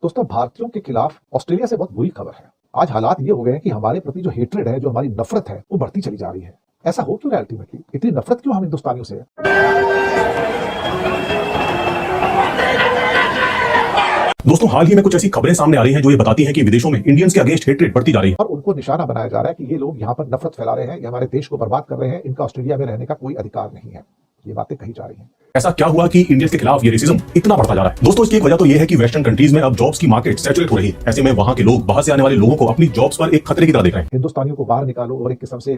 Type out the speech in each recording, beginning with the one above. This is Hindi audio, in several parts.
दोस्तों, भारतीयों के खिलाफ ऑस्ट्रेलिया से बहुत बुरी खबर है। आज हालात ये हो गए हैं कि हमारे प्रति जो हेट्रेड है, जो हमारी नफरत है, वो बढ़ती चली जा रही है। ऐसा हो क्यों रहा है? अल्टीमेटली इतनी नफरत क्यों हम हिंदुस्तानियों से है? दोस्तों, हाल ही में कुछ ऐसी खबरें सामने आ रही हैं जो ये बताती हैं कि विदेशों में इंडियंस के अगेंस्ट हेट्रेड बढ़ती जा रही है और उनको निशाना बनाया जा रहा है कि ये लोग यहाँ पर नफरत फैला रहे हैं, ये हमारे देश को बर्बाद कर रहे हैं, इनका ऑस्ट्रेलिया में रहने का कोई अधिकार नहीं है। ये बातें कही जा रही हैं। ऐसा क्या हुआ कि इंडियंस के खिलाफ ये रेसिज्म इतना बढ़ता जा रहा है? दोस्तों, इसकी एक वजह तो ये है कि वेस्टर्न कंट्रीज में अब जॉब्स की मार्केट सैचुरेट हो रही है। ऐसे में वहां के लोग बाहर से आने वाले लोगों को अपनी जॉब्स पर एक खतरे की तरह देख रहे हैं। हिंदुस्तानियों को बाहर निकालो और एक किस्म से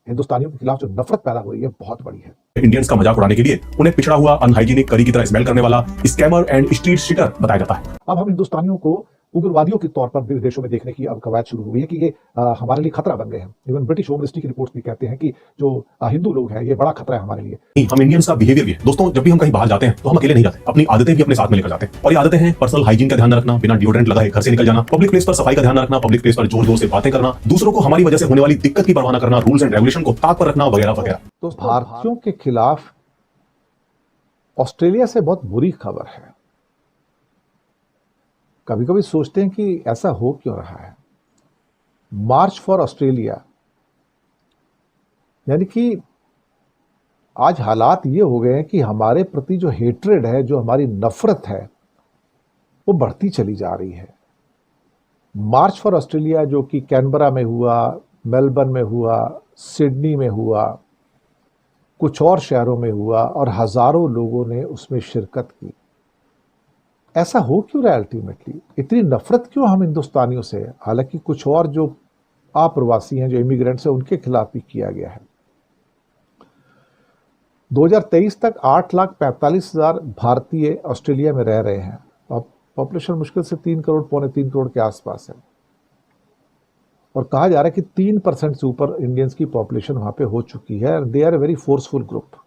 हिंदुस्तानियों के खिलाफ जो नफरत पैदा हो रही है बहुत बड़ी है। इंडियंस का मजाक उड़ाने के लिए उन्हें पिछड़ा हुआ, अनहाइजीनिक, करी की तरह स्मेल करने वाला स्कैमर एंड स्ट्रीट शिटर बताया जाता है। अब हम हिंदुस्तानियों को उग्रवादियों के तौर पर भी विदेशों में देखने की अब कवायद शुरू हुई है कि ये हमारे लिए खतरा बन गए हैं। इवन ब्रिटिश होम मिनिस्ट्री की रिपोर्ट्स भी कहते हैं कि जो हिंदू लोग हैं, ये बड़ा खतरा है हमारे लिए। हम इंडियंस का बिहेवियर भी है। दोस्तों, जब भी हम कहीं बाहर जाते हैं तो हम अकेले नहीं जाते, अपनी आदतें भी अपने साथ में लेकर जाते हैं। और ये आदतें हैं पर्सनल हाइजीन का ध्यान रखना, बिना डिओड्रेंट लगाए घर से निकल जाना, पब्लिक प्लेस पर सफाई का ध्यान रखना, पब्लिक प्लेस पर जोर जोर से बातें करना, दूसरों को हमारी वजह से होने वाली दिक्कत की परवाह न करना, रूल्स एंड रेगुलेशन को ताक पर रखना, वगैरह वगैरह। तो भारतीयों के खिलाफ ऑस्ट्रेलिया से बहुत बुरी खबर है। कभी कभी सोचते हैं कि ऐसा हो क्यों रहा है। मार्च फॉर ऑस्ट्रेलिया, यानी कि आज हालात ये हो गए हैं कि हमारे प्रति जो हेट्रेड है, जो हमारी नफरत है, वो बढ़ती चली जा रही है। मार्च फॉर ऑस्ट्रेलिया जो कि कैनबरा में हुआ, मेलबर्न में हुआ, सिडनी में हुआ, कुछ और शहरों में हुआ और हजारों लोगों ने उसमें शिरकत की। ऐसा हो क्यों रहा है? अल्टीमेटली इतनी नफरत क्यों हम हिंदुस्तानियों से है? हालांकि कुछ और जो अप्रवासी हैं, जो इमिग्रेंट्स हैं, उनके खिलाफ भी किया गया है। 2023 तक 8,45,000 भारतीय ऑस्ट्रेलिया में रह रहे हैं। अब पॉपुलेशन मुश्किल से 3 करोड़, पौने 3 करोड़ के आसपास है। और कहा जा रहा है कि 3% से ऊपर इंडियंस की पॉपुलेशन वहां पे हो चुकी है। They are a very forceful group.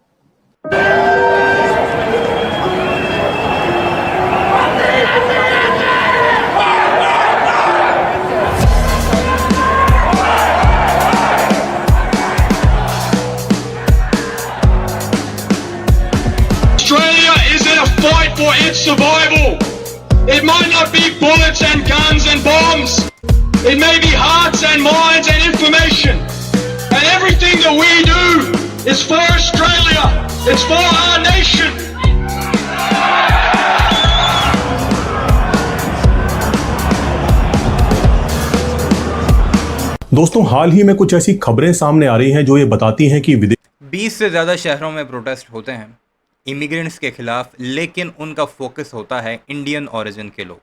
Australia is in a fight for its survival. It might not be bullets and guns and bombs. It may be hearts and minds and information. And everything that we do is for Australia. It's for our nation. दोस्तों, हाल ही में कुछ ऐसी खबरें सामने आ रही हैं जो ये बताती हैं कि 20 से ज़्यादा शहरों में प्रोटेस्ट होते हैं इमिग्रेंट्स के खिलाफ, लेकिन उनका फोकस होता है इंडियन ओरिजिन के लोग।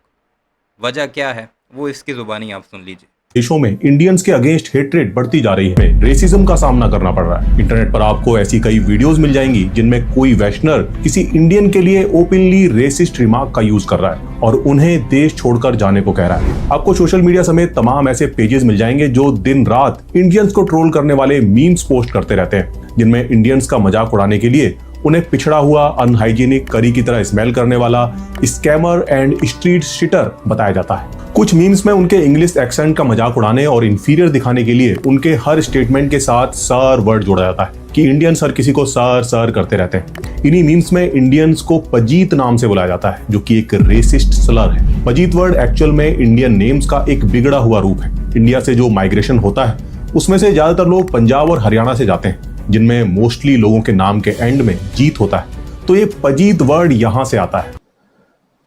वजह क्या है वो इसकी जुबानी आप सुन लीजिए। देशों में इंडियंस के अगेंस्ट हेट्रेड बढ़ती जा रही है, रेसिज्म का सामना करना पड़ रहा है। इंटरनेट पर आपको ऐसी कई वीडियोस मिल जाएंगी जिनमें कोई वेस्टर्नर किसी इंडियन के लिए ओपनली रेसिस्ट रिमार्क का यूज कर रहा है और उन्हें देश छोड़कर जाने को कह रहा है। आपको सोशल मीडिया समेत तमाम ऐसे पेजेस मिल जाएंगे जो दिन रात इंडियंस को ट्रोल करने वाले मीम्स पोस्ट करते रहते हैं, जिनमें इंडियंस का मजाक उड़ाने के लिए उन्हें पिछड़ा हुआ, अनहाइजीनिक, करी की तरह स्मेल करने वाला स्कैमर एंड स्ट्रीट शिटर बताया जाता है। कुछ मीम्स में उनके इंग्लिश एक्सेंट का मजाक उड़ाने और इंफीरियर दिखाने के लिए उनके हर स्टेटमेंट के साथ सर वर्ड जोड़ा जाता है कि इंडियंस हर किसी को सर सर करते रहते हैं। इन्हीं मीम्स में इंडियंस को पजीत नाम से बुलाया जाता है, जो कि एक रेसिस्ट स्लर है। पजीत वर्ड एक्चुअल में इंडियन नेम्स का एक बिगड़ा हुआ रूप है। इंडिया से जो माइग्रेशन होता है उसमें से ज्यादातर लोग पंजाब और हरियाणा से जाते हैं, जिनमें मोस्टली लोगों के नाम के एंड में जीत होता है। तो ये पजीत वर्ड यहां से आता है।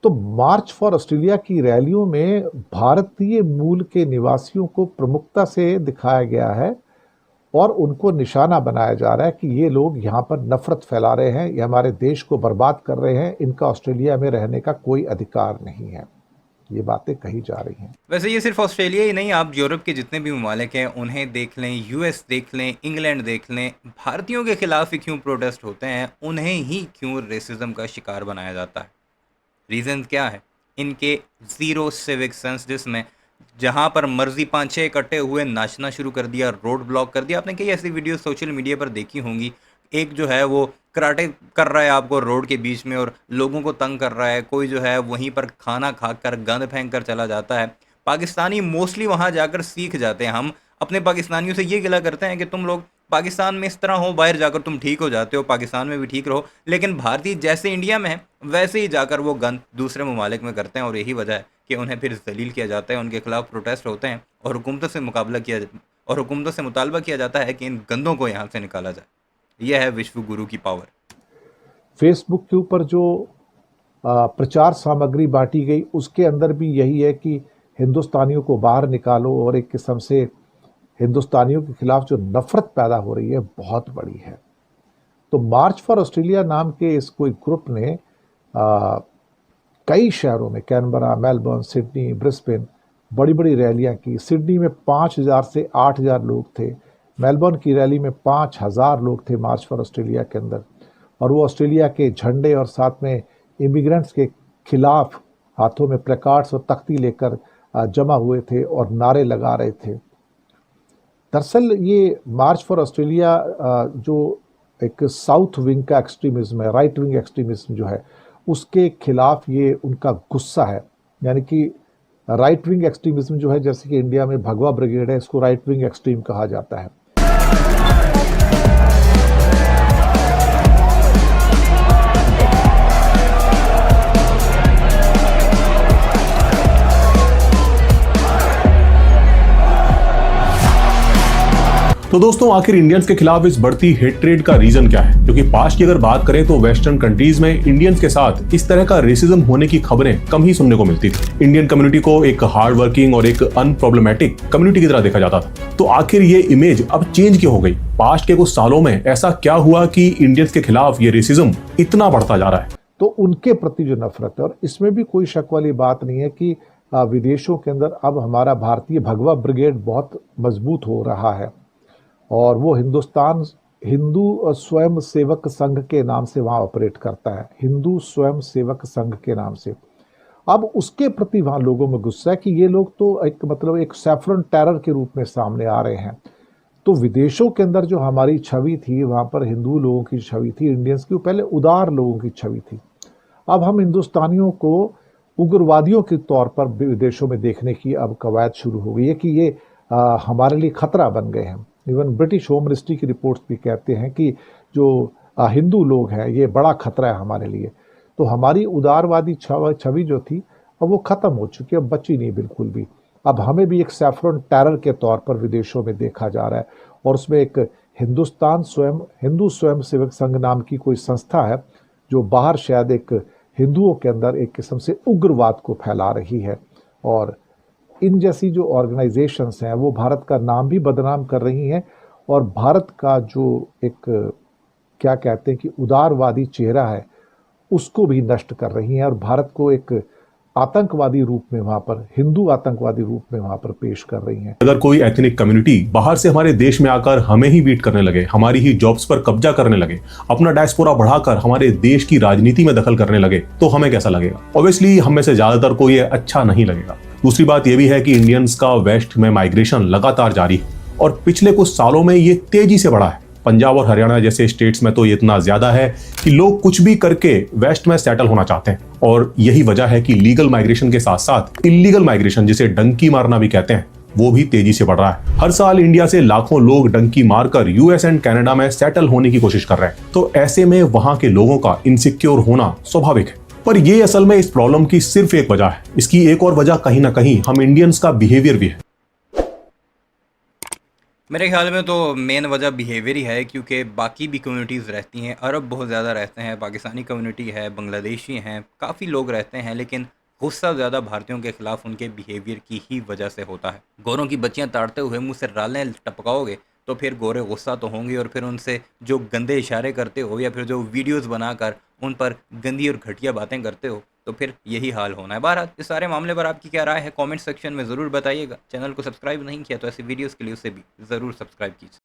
तो मार्च फॉर ऑस्ट्रेलिया की रैलियों में भारतीय मूल के निवासियों को प्रमुखता से दिखाया गया है और उनको निशाना बनाया जा रहा है कि ये लोग यहाँ पर नफरत फैला रहे हैं, ये हमारे देश को बर्बाद कर रहे हैं, इनका ऑस्ट्रेलिया में रहने का कोई अधिकार नहीं है। ये बातें कही जा रही हैं। वैसे ये सिर्फ ऑस्ट्रेलिया ही नहीं, आप यूरोप के जितने भी ममालिक हैं उन्हें देख लें, यूएस देख लें, इंग्लैंड देख लें, भारतीयों के खिलाफ ही क्यों प्रोटेस्ट होते हैं, उन्हें ही क्यों रेसिज्म का शिकार बनाया जाता है। रीज़न क्या है? इनके ज़ीरो सिविक सेंस, जिसमें जहाँ पर मर्जी 5-6 इकट्ठे हुए नाचना शुरू कर दिया, रोड ब्लॉक कर दिया। आपने कई ऐसी वीडियो सोशल मीडिया पर देखी होंगी। एक जो है वो कराटे कर रहा है आपको रोड के बीच में और लोगों को तंग कर रहा है, कोई जो है वहीं पर खाना खाकर गंद फेंक कर चला जाता है। पाकिस्तानी मोस्टली वहाँ जाकर सीख जाते हैं। हम अपने पाकिस्तानियों से ये गिला करते हैं कि तुम लोग पाकिस्तान में इस तरह हो, बाहर जाकर तुम ठीक हो जाते हो, पाकिस्तान में भी ठीक रहो। लेकिन भारतीय जैसे इंडिया में है वैसे ही जाकर वो गंद दूसरे ममालिक में करते हैं और यही वजह है कि उन्हें फिर जलील किया जाता है, उनके खिलाफ प्रोटेस्ट होते हैं और हुकूमतों से हुकूमतों से मुतालबा किया जाता है कि इन गंदों को यहाँ से निकाला जाए। यह है विश्व गुरु की पावर। फेसबुक के ऊपर जो प्रचार सामग्री बांटी गई उसके अंदर भी यही है कि हिंदुस्तानियों को बाहर निकालो, और एक किस्म से हिंदुस्तानियों के खिलाफ जो नफरत पैदा हो रही है बहुत बड़ी है। तो मार्च फॉर ऑस्ट्रेलिया नाम के इस कोई ग्रुप ने कई शहरों में, कैनबरा, मेलबर्न, सिडनी, ब्रिस्बेन, बड़ी बड़ी रैलियां की। सिडनी में 5,000 से 8,000 लोग थे। मेलबर्न की रैली में 5,000 लोग थे मार्च फॉर ऑस्ट्रेलिया के अंदर, और वो ऑस्ट्रेलिया के झंडे और साथ में इमिग्रेंट्स के खिलाफ हाथों में प्लेकार्ड्स और तख्ती लेकर जमा हुए थे और नारे लगा रहे थे। दरअसल ये मार्च फॉर ऑस्ट्रेलिया जो एक साउथ विंग का एक्सट्रीमिज्म है, राइट विंग एक्सट्रीमिज्म जो है, उसके खिलाफ ये उनका गुस्सा है। यानी कि राइट विंग एक्सट्रीमिज्म जो है, जैसे कि इंडिया में भगवा ब्रिगेड है, इसको राइट विंग एक्सट्रीम कहा जाता है। तो दोस्तों, आखिर इंडियंस के खिलाफ इस बढ़ती हेट्रेड का रीजन क्या है? क्योंकि पास्ट की अगर बात करें तो वेस्टर्न कंट्रीज में इंडियंस के साथ इस तरह का रेसिज्म होने की खबरें कम ही सुनने को मिलती थी। इंडियन कम्युनिटी को एक हार्ड वर्किंग और एक अनप्रॉब्लमेटिक कम्युनिटी की तरह देखा जाता था। तो आखिर ये इमेज अब चेंज क्यों हो गई? पास्ट के कुछ सालों में ऐसा क्या हुआ कि इंडियंस के खिलाफ ये रेसिज्म इतना बढ़ता जा रहा है? तो उनके प्रति जो नफरत है, और इसमें भी कोई शक वाली बात नहीं है कि विदेशों के अंदर अब हमारा भारतीय भगवा ब्रिगेड बहुत मजबूत हो रहा है, और वो हिंदू स्वयं सेवक संघ के नाम से वहाँ ऑपरेट करता है, हिंदू स्वयं सेवक संघ के नाम से। अब उसके प्रति वहाँ लोगों में गुस्सा है कि ये लोग तो एक सैफरन टेरर के रूप में सामने आ रहे हैं। तो विदेशों के अंदर जो हमारी छवि थी, वहाँ पर हिंदू लोगों की छवि थी, इंडियंस की, पहले उदार लोगों की छवि थी। अब हम हिंदुस्तानियों को उग्रवादियों के तौर पर विदेशों में देखने की अब कवायद शुरू हो गई है कि ये हमारे लिए खतरा बन गए हैं। इवन ब्रिटिश होम मिनिस्ट्री की रिपोर्ट्स भी कहते हैं कि जो हिंदू लोग हैं ये बड़ा खतरा है हमारे लिए। तो हमारी उदारवादी छवि जो थी अब वो ख़त्म हो चुकी है, अब बची नहीं बिल्कुल भी। अब हमें भी एक सैफरन टेरर के तौर पर विदेशों में देखा जा रहा है, और उसमें एक हिंदू स्वयं सेवक संघ नाम की कोई संस्था है जो बाहर शायद एक हिंदुओं के अंदर एक किस्म से उग्रवाद को फैला रही है। और इन जैसी जो ऑर्गेनाइजेशंस हैं वो भारत का नाम भी बदनाम कर रही हैं, और भारत का जो एक क्या कहते हैं कि उदारवादी चेहरा है उसको भी नष्ट कर रही हैं, और भारत को एक आतंकवादी रूप में वहाँ पर, हिंदू आतंकवादी रूप में वहाँ पर पेश कर रही हैं। अगर कोई एथनिक कम्युनिटी बाहर से हमारे देश में आकर हमें ही बीट करने लगे, हमारी ही जॉब्स पर कब्जा करने लगे, अपना डायस्पोरा बढ़ाकर हमारे देश की राजनीति में दखल करने लगे, तो हमें कैसा लगेगा? ऑब्वियसली हम में से ज्यादातर को ये अच्छा नहीं लगेगा। दूसरी बात यह भी है कि इंडियंस का वेस्ट में माइग्रेशन लगातार जारी है, और पिछले कुछ सालों में ये तेजी से बढ़ा है। पंजाब और हरियाणा जैसे स्टेट्स में तो ये इतना ज्यादा है कि लोग कुछ भी करके वेस्ट में सेटल होना चाहते हैं, और यही वजह है कि लीगल माइग्रेशन के साथ साथ इलीगल माइग्रेशन, जिसे डंकी मारना भी कहते हैं, वो भी तेजी से बढ़ रहा है। हर साल इंडिया से लाखों लोग डंकी मारकर यूएस एंड कनाडा में सेटल होने की कोशिश कर रहे हैं। तो ऐसे में वहां के लोगों का इनसिक्योर होना स्वाभाविक है। पर ये असल में इस प्रॉब्लम की सिर्फ एक वजह है। इसकी एक और वजह कहीं ना कहीं हम इंडियंस का बिहेवियर भी है। मेरे ख्याल में तो मेन वजह बिहेवियर ही है, क्योंकि बाकी भी कम्युनिटीज़ रहती हैं, अरब बहुत ज़्यादा रहते हैं, पाकिस्तानी कम्युनिटी है, बांग्लादेशी हैं, काफ़ी लोग रहते हैं, लेकिन गुस्सा ज़्यादा भारतीयों के खिलाफ उनके बिहेवियर की ही वजह से होता है। गोरों की बच्चियां ताड़ते हुए मुंह से रालें टपकाओगे तो फिर गोरे गुस्सा तो होंगे, और फिर उनसे जो गंदे इशारे करते हो या फिर जो वीडियोस बनाकर उन पर गंदी और घटिया बातें करते हो, तो फिर यही हाल होना है। बहरहाल इस सारे मामले पर आपकी क्या राय है कमेंट सेक्शन में ज़रूर बताइएगा। चैनल को सब्सक्राइब नहीं किया तो ऐसे वीडियोस के लिए उसे भी ज़रूर सब्सक्राइब कीजिए।